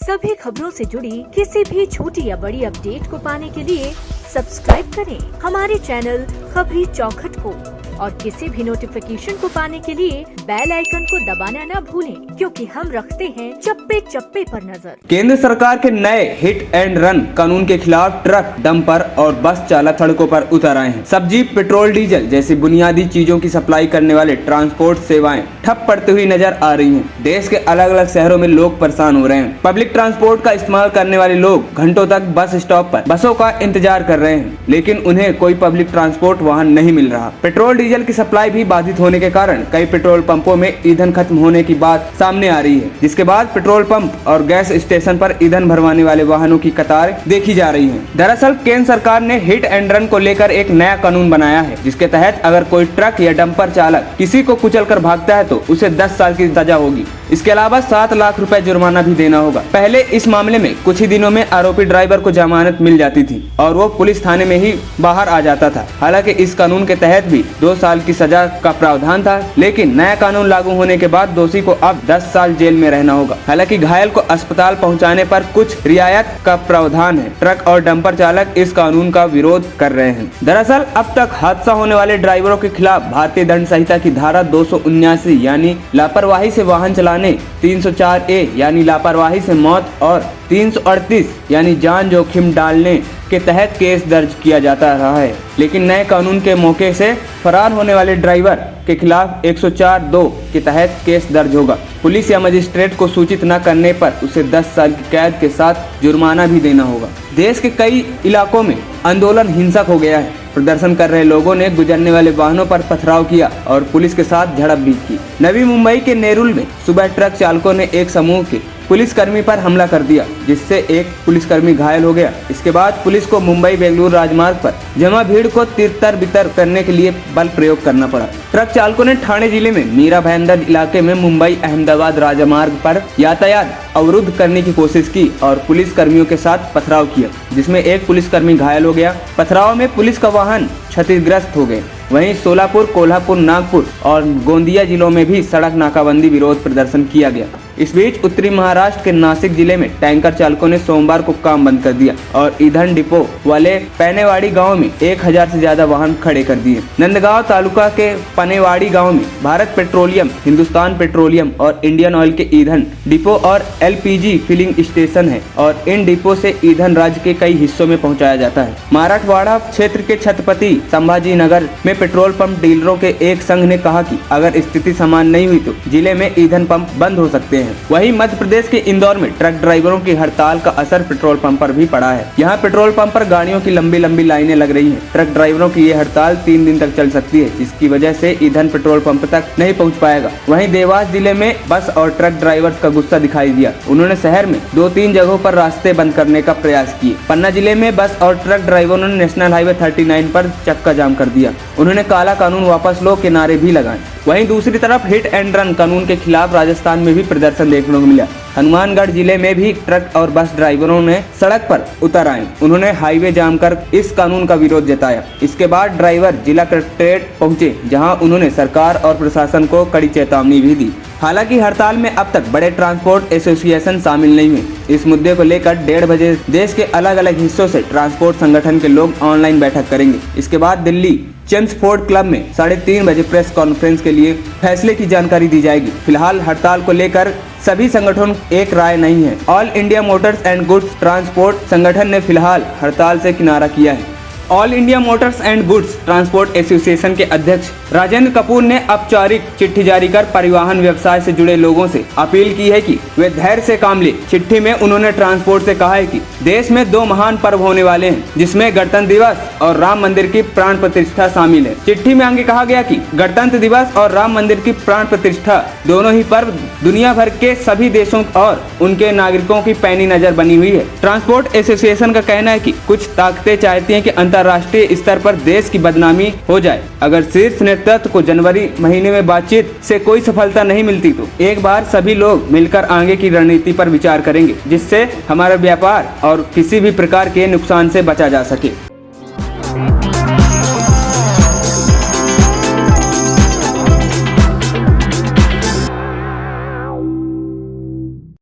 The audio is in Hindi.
सभी खबरों से जुड़ी किसी भी छोटी या बड़ी अपडेट को पाने के लिए सब्सक्राइब करें हमारे चैनल खबरी चौखट को और किसी भी नोटिफिकेशन को पाने के लिए बेल आइकन को दबाना न भूलें, क्योंकि हम रखते हैं चप्पे चप्पे पर नजर। केंद्र सरकार के नए हिट एंड रन कानून के खिलाफ ट्रक, डंपर और बस चालक सड़कों पर उतर आए हैं। सब्जी, पेट्रोल, डीजल जैसी बुनियादी चीजों की सप्लाई करने वाले ट्रांसपोर्ट सेवाएं ठप पड़ती हुई नजर आ रही हैं। देश के अलग अलग शहरों में लोग परेशान हो रहे हैं। पब्लिक ट्रांसपोर्ट का इस्तेमाल करने वाले लोग घंटों तक बस स्टॉप पर बसों का इंतजार कर रहे हैं, लेकिन उन्हें कोई पब्लिक ट्रांसपोर्ट वाहन नहीं मिल रहा। पेट्रोल डीजल की सप्लाई भी बाधित होने के कारण कई पेट्रोल पंपों में ईंधन खत्म होने की बात सामने आ रही है, जिसके बाद पेट्रोल पंप और गैस स्टेशन पर ईंधन भरवाने वाले वाहनों की कतार देखी जा रही है। दरअसल केंद्र सरकार ने हिट एंड रन को लेकर एक नया कानून बनाया है, जिसके तहत अगर कोई ट्रक या डंपर चालक किसी को कुचलकर भागता है तो उसे 10 साल की सजा होगी। इसके अलावा 7 लाख रुपए जुर्माना भी देना होगा। पहले इस मामले में कुछ ही दिनों में आरोपी ड्राइवर को जमानत मिल जाती थी और वो पुलिस थाने में ही बाहर आ जाता था। हालांकि इस कानून के तहत भी 2 साल की सजा का प्रावधान था, लेकिन नया कानून लागू होने के बाद दोषी को अब 10 साल जेल में रहना होगा। हालांकि घायल को अस्पताल पहुंचाने पर कुछ रियायत का प्रावधान है। ट्रक और डंपर चालक इस कानून का विरोध कर रहे हैं। दरअसल अब तक हादसा होने वाले ड्राइवरों के खिलाफ भारतीय दंड संहिता की धारा 279 यानी लापरवाही से वाहन चलाने, 304A यानी लापरवाही से मौत और 338 यानी जान जोखिम डालने के तहत केस दर्ज किया जाता रहा है। लेकिन नए कानून के मौके से फरार होने वाले ड्राइवर के खिलाफ 104(2) के तहत केस दर्ज होगा। पुलिस या मजिस्ट्रेट को सूचित न करने पर उसे 10 साल की कैद के साथ जुर्माना भी देना होगा। देश के कई इलाकों में आंदोलन हिंसक हो गया है। प्रदर्शन कर रहे लोगों ने गुजरने वाले वाहनों पर पथराव किया और पुलिस के साथ झड़प भी की। नवी मुंबई के नेरुल में सुबह ट्रक चालकों ने एक समूह के पुलिसकर्मी पर हमला कर दिया, जिससे एक पुलिसकर्मी घायल हो गया। इसके बाद पुलिस को मुंबई बेंगलुरु राजमार्ग पर जमा भीड़ को तितर बितर करने के लिए बल प्रयोग करना पड़ा। ट्रक चालकों ने ठाणे जिले में मीरा भाईंदर इलाके में मुंबई अहमदाबाद राजमार्ग पर यातायात अवरुद्ध करने की कोशिश की और पुलिस कर्मियों के साथ पथराव किया, जिसमें एक पुलिसकर्मी घायल हो गया। पथराव में पुलिस का वाहन क्षतिग्रस्त हो गए। वहीं सोलापुर, कोल्हापुर, नागपुर और गोंदिया जिलों में भी सड़क नाकाबंदी विरोध प्रदर्शन किया गया। इस बीच उत्तरी महाराष्ट्र के नासिक जिले में टैंकर चालकों ने सोमवार को काम बंद कर दिया और ईंधन डिपो वाले पैनेवाड़ी गांव में 1000 से ज्यादा वाहन खड़े कर दिए। नंदगांव तालुका के पनेवाड़ी गांव में भारत पेट्रोलियम, हिंदुस्तान पेट्रोलियम और इंडियन ऑयल के ईंधन डिपो और LPG फिलिंग स्टेशन है और इन डिपो से ईंधन राज्य के कई हिस्सों में पहुँचाया जाता है। मराठवाड़ा क्षेत्र के छत्रपति संभाजी नगर में पेट्रोल पंप डीलरों के एक संघ ने कहा कि अगर स्थिति समान नहीं हुई तो जिले में ईंधन पंप बंद हो सकते हैं। वहीं मध्य प्रदेश के इंदौर में ट्रक ड्राइवरों की हड़ताल का असर पेट्रोल पंप पर भी पड़ा है। यहाँ पेट्रोल पंप पर गाड़ियों की लंबी लंबी लाइनें लग रही हैं। ट्रक ड्राइवरों की ये हड़ताल 3 दिन तक चल सकती है, जिसकी वजह से ईंधन पेट्रोल पंप तक नहीं पहुँच पाएगा। वहीं देवास जिले में बस और ट्रक ड्राइवर्स का गुस्सा दिखाई दिया। उन्होंने शहर में 2-3 जगहों पर रास्ते बंद करने का प्रयास किए। पन्ना जिले में बस और ट्रक ड्राइवरों ने नेशनल हाईवे 39 पर चक्का जाम कर दिया। उन्होंने काला कानून वापस लो के नारे भी लगाए। वहीं दूसरी तरफ हिट एंड रन कानून के खिलाफ राजस्थान में भी प्रदर्शन देखने को मिला। हनुमानगढ़ जिले में भी ट्रक और बस ड्राइवरों ने सड़क पर उतर आए। उन्होंने हाईवे जाम कर इस कानून का विरोध जताया। इसके बाद ड्राइवर जिला कलेक्ट्रेट पहुंचे, जहां उन्होंने सरकार और प्रशासन को कड़ी चेतावनी भी दी। हालांकि हड़ताल में अब तक बड़े ट्रांसपोर्ट एसोसिएशन शामिल नहीं हुए। इस मुद्दे को लेकर 1:30 बजे देश के अलग अलग हिस्सों से ट्रांसपोर्ट संगठन के लोग ऑनलाइन बैठक करेंगे। इसके बाद दिल्ली चेम्सफोर्ड क्लब में 3:30 बजे प्रेस कॉन्फ्रेंस के लिए फैसले की जानकारी दी जाएगी। फिलहाल हड़ताल को लेकर सभी संगठन एक राय नहीं है। All India Motors and goods transport संगठन ने फिलहाल हड़ताल से किनारा किया है। All India Motors and goods transport association के अध्यक्ष राजेंद्र कपूर ने औपचारिक चिट्ठी जारी कर परिवहन व्यवसाय से जुड़े लोगों से अपील की है कि वे धैर्य से काम लें। चिट्ठी में उन्होंने ट्रांसपोर्ट से कहा है कि देश में 2 महान पर्व होने वाले हैं, जिसमें गणतंत्र दिवस और राम मंदिर की प्राण प्रतिष्ठा शामिल है। चिट्ठी में आगे कहा गया कि गणतंत्र दिवस और राम मंदिर की प्राण प्रतिष्ठा दोनों ही पर्व दुनिया भर के सभी देशों और उनके नागरिकों की पैनी नजर बनी हुई है। ट्रांसपोर्ट एसोसिएशन का कहना है कि कुछ ताकतें चाहती हैं कि अंतर्राष्ट्रीय स्तर पर देश की बदनामी हो जाए। अगर शीर्ष नेतृत्व को जनवरी महीने में बातचीत से कोई सफलता नहीं मिलती तो एक बार सभी लोग मिलकर आगे की रणनीति पर विचार करेंगे, जिससे हमारा व्यापार और किसी भी प्रकार के नुकसान से बचा जा सके।